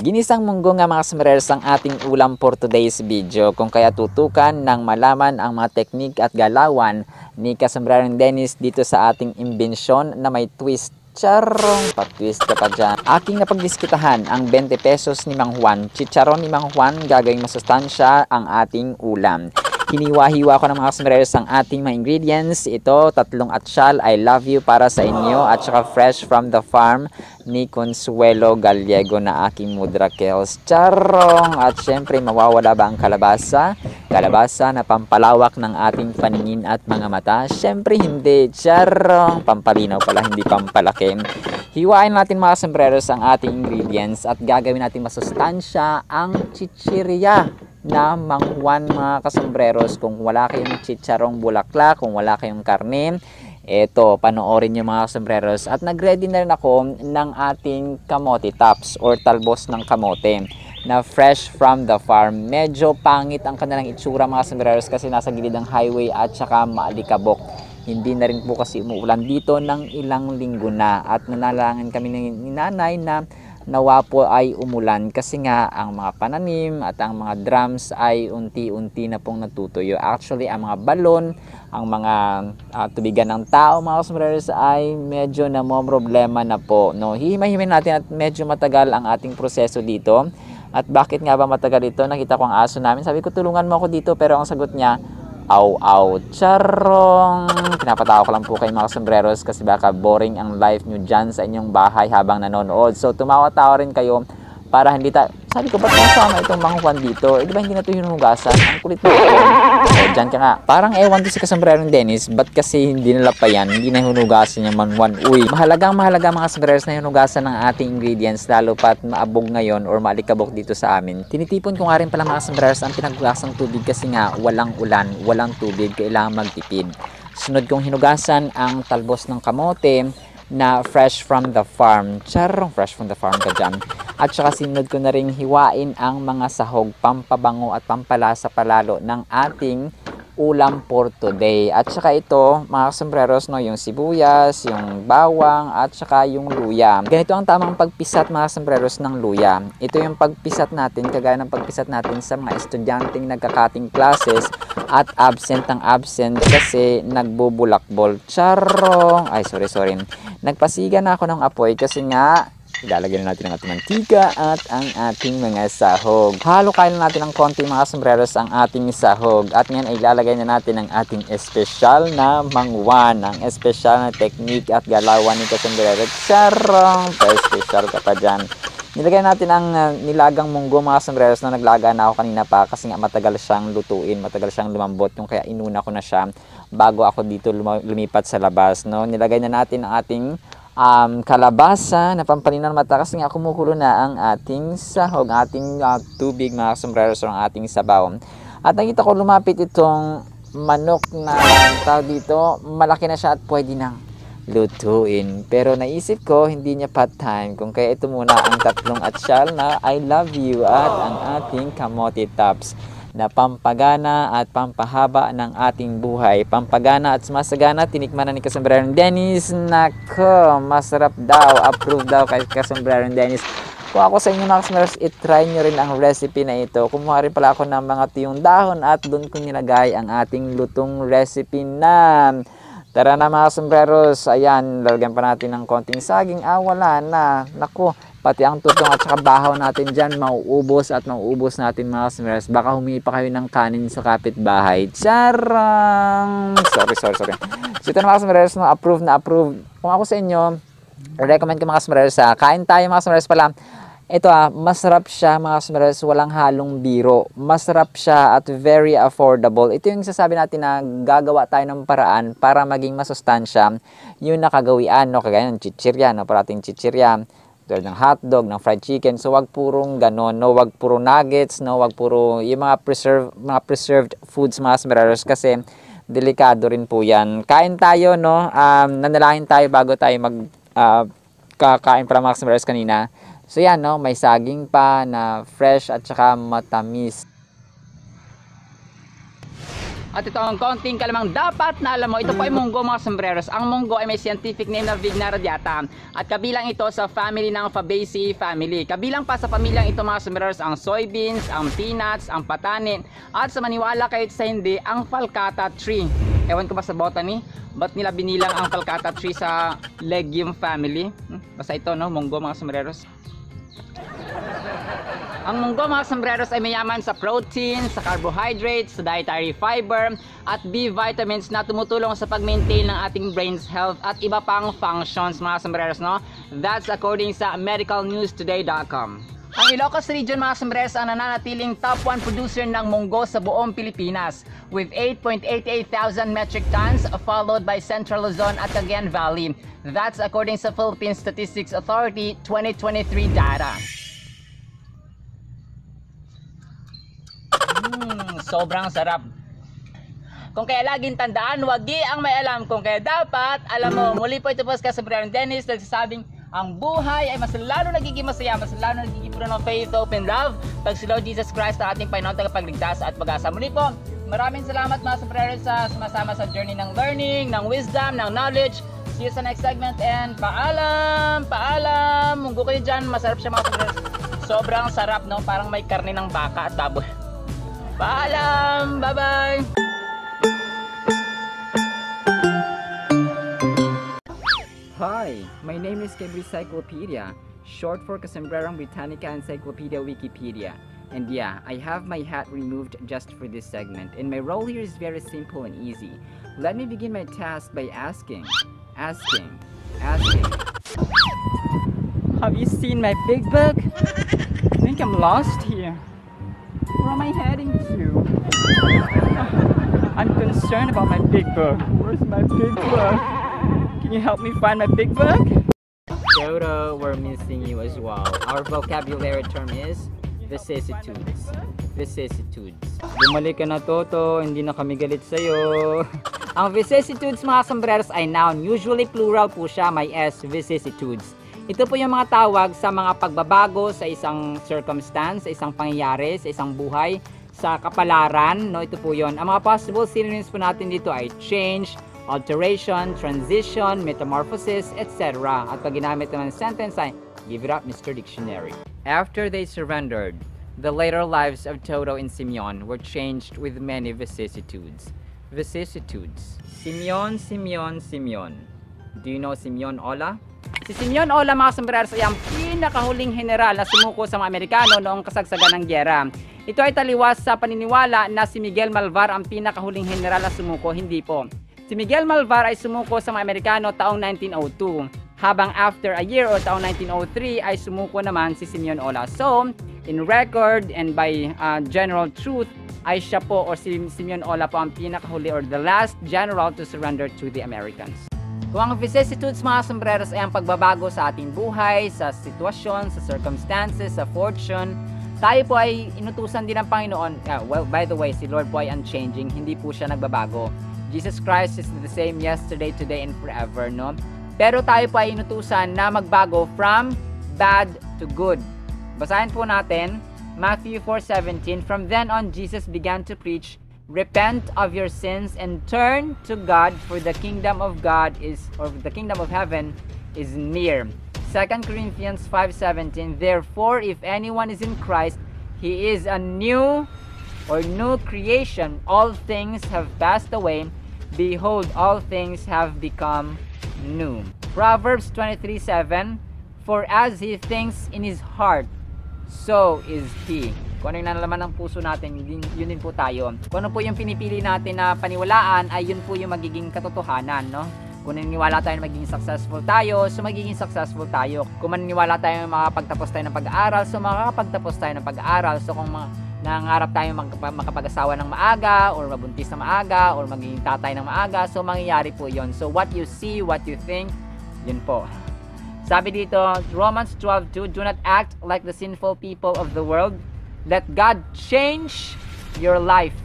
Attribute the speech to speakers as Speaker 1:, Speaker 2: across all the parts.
Speaker 1: Ginisang munggo nga mga kasombrero ang ating ulam for today's video. Kung kaya tutukan ng malaman ang mga teknik at galawan ni Kasombrerong Dennis dito sa ating imbensyon na may twist. Charong, pa-twist ka pa dyan. Aking napagdiskitahan ang 20 pesos ni Mang Juan. Chicharon ni Mang Juan, gagawing masustansya ang ating ulam. Hiniwa-hiwa ko ng mga kasombrero ang ating mga ingredients. Ito, 3 atsyal, I love you para sa inyo, at saka fresh from the farm ni Consuelo Gallego na aking mudra kills. Charong! At syempre, mawawala ba ang kalabasa? Kalabasa na pampalawak ng ating paningin at mga mata? Syempre hindi. Charong! Pampalinaw pala, hindi pampalaki. Hiwain natin mga sombreros ang ating ingredients at gagawin natin masustansya ang chichirya na Mang Juan mga kasombreros. Kung wala kayong chicharong bulaklak, kung wala kayong karne, eto, panoorin nyo mga sombreros. At nag-ready na rin ako ng ating kamote tops or talbos ng kamote na fresh from the farm. Medyo pangit ang kanilang itsura mga sombreros kasi nasa gilid ng highway at saka maalikabok. Hindi na rin po kasi umuulan dito ng ilang linggo na, at nanalangin kami ng nanay na nawa po ay umulan kasi nga ang mga pananim at ang mga drums ay unti-unti na pong natutuyo. Actually, ang mga balon, ang mga tubigan ng tao mga sombreros ay medyo namomroblema na po. No? Hihimay-himay natin at medyo matagal ang ating proseso dito. At bakit nga ba matagal ito? Nakita ko ang aso namin. Sabi ko, tulungan mo ako dito, pero ang sagot niya, aw, charong. Pinapatawa ko lang po kayo mga sombreros kasi baka boring ang life nyo dyan sa inyong bahay habang nanonood. So tumawa-tawa rin kayo para hindi sabi ko, ba't nasama itong Mang Juan dito? Di ba hindi na ito hinugasan? Ang kulit mo ito. So dyan ka nga. Parang ewan to si Kasombrerong Dennis, ba't kasi hindi nalapayan, hindi na hinugasan yung Mang Juan? Uy, mahalaga mga sombreros na hinugasan ng ating ingredients, lalo pat maabog ngayon or maalikabok dito sa amin. Tinitipon ko nga rin pala mga sombreros ang pinaghugasang tubig kasi nga walang ulan, walang tubig, kailangan magtipid. Sunod kong hinugasan ang talbos ng kamote na fresh from the farm. Charong, fresh from the farm ka dyan. At saka sinunod ko na rin hiwain ang mga sahog, pampabango at pampalasa palalo ng ating ulam for today. At saka ito, mga sombreros, no, yung sibuyas, yung bawang, at saka yung luya. Ganito ang tamang pagpisat mga sombreros ng luya. Ito yung pagpisat natin, kagaya ng pagpisat natin sa mga estudyanteng nagkakating classes at absent ang absent kasi nagbubulakbol. Charong! Ay, sorry. Nagpasiga na ako ng apoy kasi nga ilalagay na natin ang ating mantika at ang ating mga sahog. Halo kain natin ng konti mga sombreros ang ating sahog. At ngayon ay ilalagay na natin ang ating espesyal na Mang Juan. Ang espesyal na teknik at galawan ni Kasombrero. Charong! Pa-espesyal ka pa dyan. Nilagay natin ang nilagang munggo mga sombreros na naglaga na ako kanina pa kasi nga matagal siyang lutuin, matagal siyang lumambot. Yung kaya inuna ko na siya bago ako dito lumipat sa labas. No? Nilagay na natin ang ating kalabasa na pampalinan mata kasi nga kumukulo na ang ating sahog, ating tubig mga sombreros, ang ating sabaw. At nakita ko lumapit itong manok na tawag dito, malaki na siya at pwede nang lutuin. Pero naisip ko hindi niya pa time, kung kaya ito muna ang 3 atsyal na I love you at ang ating kamote tops na pampagana at pampahaba ng ating buhay. Pampagana at sumasagana, tinikman na ni Kasombrerong Dennis. Nako, masarap daw. Approve daw kay Kasombrerong Dennis. Kung ako sa inyo mga kasombrerong, itry nyo rin ang recipe na ito. Kumuha rin pala ako ng mga tuyong dahon at doon ko nilagay ang ating lutong recipe na. Tara na mga sombreros. Ayan, lalagyan pa natin ng konting saging. Wala na. Naku, pati ang tutong at saka bahaw natin dyan, mauubos at mauubos natin mga sombreros. Baka humingi pa kayo ng kanin sa kapitbahay. Charang! Sorry. So ito na mga sombreros, no, approve na approve. Kung ako sa inyo, recommend ko mga sombreros, kain tayo mga sombreros pala. Ito masarap siya mga sombreros, walang halong biro. Masarap siya at very affordable. Ito yung sasabi natin na gagawa tayo ng paraan para maging masustansya yung nakagawian, no? Kagaya ng chichirya, no? Parating chichirya, tulad ng hotdog, ng fried chicken. So wag purong ganon, no? Wag puro nuggets, no? Wag puro yung mga preserved foods mga sombreros kasi delikado rin po yan. Kain tayo, no? Nanalangin tayo bago tayo kakain para mga sombreros kanina. So yan, no, may saging pa na fresh at saka matamis. At ito ang konting kalamang dapat na alam mo. Ito po ay munggo mga sombreros. Ang munggo ay may scientific name na Vigna radiata. At kabilang ito sa family ng Fabaceae family. Kabilang pa sa pamilyang ito mga sombreros ang soybeans, ang peanuts, ang patani. At sa maniwala kayo sa hindi, ang falcata tree. Ewan ko ba sa botany? Ba't nila binilang ang falcata tree sa legume family? Basta ito no, munggo mga sombreros. Ang munggo mga sombreros ay mayaman sa protein, sa carbohydrates, sa dietary fiber at B vitamins na tumutulong sa pag-maintain ng ating brain's health at iba pang functions mga sombreros, no? That's according sa medicalnewstoday.com. Ang Ilocos region mga sombreros ang nananatiling top 1 producer ng munggo sa buong Pilipinas with 8.88 thousand metric tons, followed by Central Luzon at Cagayan Valley. That's according sa Philippine Statistics Authority 2023 data. Sobrang sarap. Kung kaya laging tandaan, wagi ang may alam. Kung kaya dapat, alam mo. Muli po ito po si Kasombrerong Dennis, nagsasabing ang buhay ay mas lalo nagiging masaya, mas lalo nagiging puno ng faith, hope, and love pag si Lord Jesus Christ ang ating Panginoon tagapagligtas at pag-asa. Muli po, maraming salamat mga sombreros sa sumasama sa journey ng learning, ng wisdom, ng knowledge. See you sa next segment and paalam! Paalam! Munggo kayo dyan, masarap siya mga sombreros. Sobrang sarap, no? Parang may karne ng baka at baboy. Paalam! Bye-bye! Hi, my name is Kebricyclopedia, short for Kasombrerong Britannica Encyclopedia Wikipedia. And yeah, I have my hat removed just for this segment, and my role here is very simple and easy. Let me begin my task by asking. Have you seen my big book? I think I'm lost here. Where am I heading to? I'm concerned about my big book. Where's my big book? Can you help me find my big book? Toto, we're missing you as well. Our vocabulary term is vicissitudes. Bumalik ka na, Toto. Hindi na kami galit sa'yo. Ang vicissitudes mga sombreros ay noun. Usually plural po siya, may S, vicissitudes. Ito po yung mga tawag sa mga pagbabago sa isang circumstance, sa isang pangyayari, sa isang buhay, sa kapalaran, no? Ito po yun. Ang mga possible synonyms po natin dito ay change, alteration, transition, metamorphosis, etc. At pag ginamit naman ng sentence ay, give it up, Mr. Dictionary. After they surrendered, the later lives of Toto and Simeon were changed with many vicissitudes. Simeon. Do you know Simeon Ola? Si Simeon Ola mga sombreros ay ang pinakahuling general na sumuko sa mga Amerikano noong kasagsagan ng gyera. Ito ay taliwas sa paniniwala na si Miguel Malvar ang pinakahuling general na sumuko. Hindi po. Si Miguel Malvar ay sumuko sa mga Amerikano taong 1902. Habang after a year o taong 1903 ay sumuko naman si Simeon Ola. So, in record and by general truth, ay siya po o si Simeon Ola po ang pinakahuli or the last general to surrender to the Americans. Kung ang vicissitudes mga sombreros ay ang pagbabago sa ating buhay, sa sitwasyon, sa circumstances, sa fortune, tayo po ay inutusan din ng Panginoon. Well, by the way, si Lord po ay unchanging, hindi po siya nagbabago. Jesus Christ is the same yesterday, today, and forever, no? Pero tayo po ay inutusan na magbago from bad to good. Basahin po natin, Matthew 4:17, from then on, Jesus began to preach, repent of your sins and turn to God, for the kingdom of God is, or the kingdom of heaven is near. 2 Corinthians 5:17, therefore, if anyone is in Christ, he is a new creation. All things have passed away. Behold, all things have become new. Proverbs 23:7, for as he thinks in his heart, so is he. Kung ano yung nalaman ng puso natin, yun din po tayo. Kung ano po yung pinipili natin na paniwalaan, ay yun po yung magiging katotohanan, no? Kung naniniwala tayo na magiging successful tayo, so magiging successful tayo. Kung maniniwala tayo na makapagtapos tayo ng pag-aaral, so makakapagtapos tayo ng pag-aaral. So kung nangangarap tayo makapag-asawa ng maaga, or mabuntis na maaga, or magiging tatay ng maaga, so mangyayari po yun. So what you see, what you think, yun po. Sabi dito, Romans 12:2, do not act like the sinful people of the world. Let God change your life.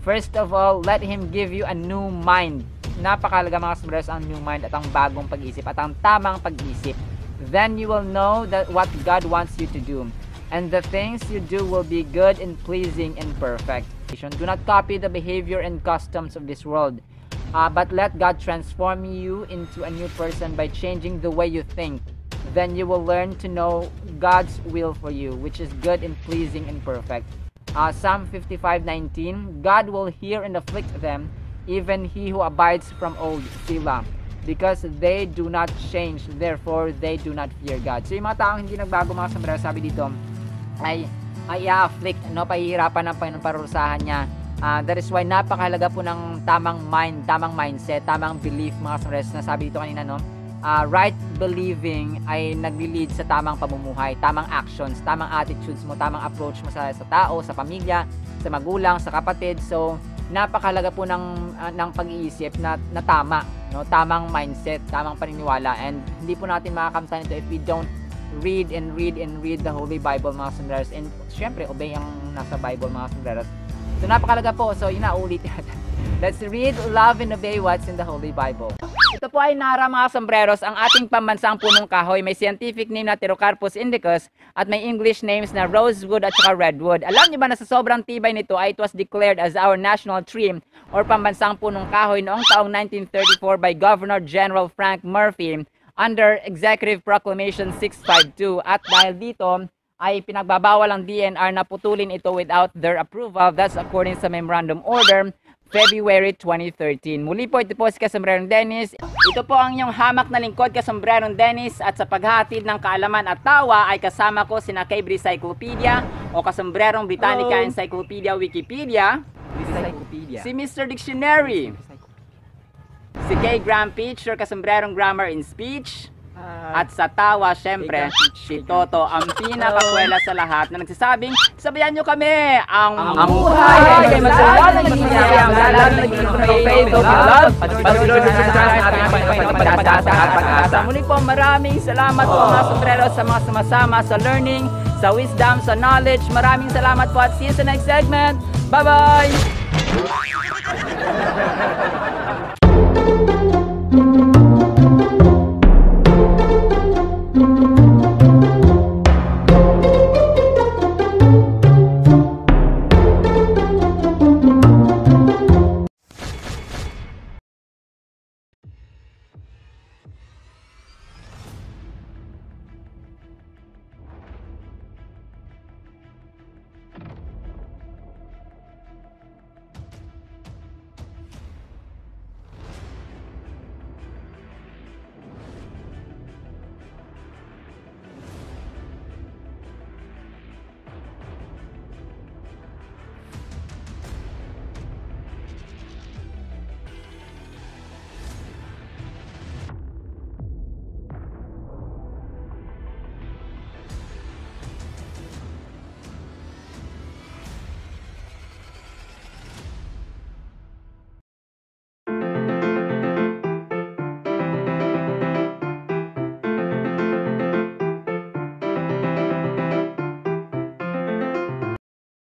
Speaker 1: First of all, let Him give you a new mind. Napakalaga mga sombreros ang new mind at ang bagong pag-isip at ang tamang pag-isip. Then you will know that what God wants you to do. And the things you do will be good and pleasing and perfect.
Speaker 2: Do not copy the behavior and customs of this world, but let God transform you into a new person by changing the way you think. Then you will learn to know God's will for you, which is good and pleasing and perfect. Psalm 55:19, God will hear and afflict them, even he who abides from old, Selah. Because they do not change, therefore they do not fear God. So yung mga taong hindi nagbago, mga sombrero, sabi dito, ay i-afflict, no? Pahihirapan ng Panginoon, parusahan niya. That is why napakahalaga po ng tamang mind, tamang mindset, tamang belief, mga sombrero, na sabi dito kanina, no? Right believing ay nagli-lead sa tamang pamumuhay, tamang actions, tamang attitudes mo, tamang approach mo sa tao, sa pamilya, sa magulang, sa kapatid. So napakahalaga po ng pag-iisip na tama, no? Tamang mindset, tamang paniniwala, and hindi po natin makakamtan ito if we don't read the Holy Bible, mga sombreros, and syempre obey ang nasa Bible, mga sombreros. So napakahalaga po. So inaulit natin. Let's read, love, and obey what's in the Holy Bible. Ito po ay Nara, mga sombreros, ang ating pambansang punong kahoy. May scientific name na Pterocarpus indicus at may English names na rosewood at saka redwood. Alam niyo ba na sa sobrang tibay nito ay it was declared as our national tree or pambansang punong kahoy noong taong 1934 by Governor General Frank Murphy under Executive Proclamation 652. At dahil dito ay pinagbabawal ang DNR na putulin ito without their approval. That's according sa Memorandum Order February 2013. Muli po, ito po si Kasombrerong Dennis. Ito po ang inyong hamak na lingkod, Kasombrerong Dennis, at sa paghahatid ng kaalaman at tawa ay kasama ko si Cambridge Cyclopedia o Kasombrerong Britannica Encyclopedia Wikipedia, si Mr. Dictionary, si K. Graham Peach or Kasombrerong Grammar in Speech, at sa tawa, syempre, si Toto, ang pinakakwela sa lahat na nagsasabing, sabayan nyo kami, ang buhay ay magsawalang nagsisiyang, lalo naging faith of love, at pag-Lord sa pag-asa. Muli po, maraming salamat po, mga sombreros, sa mga sumasama sa learning, sa wisdom, sa knowledge. Maraming salamat po at see you sa next segment. Bye-bye!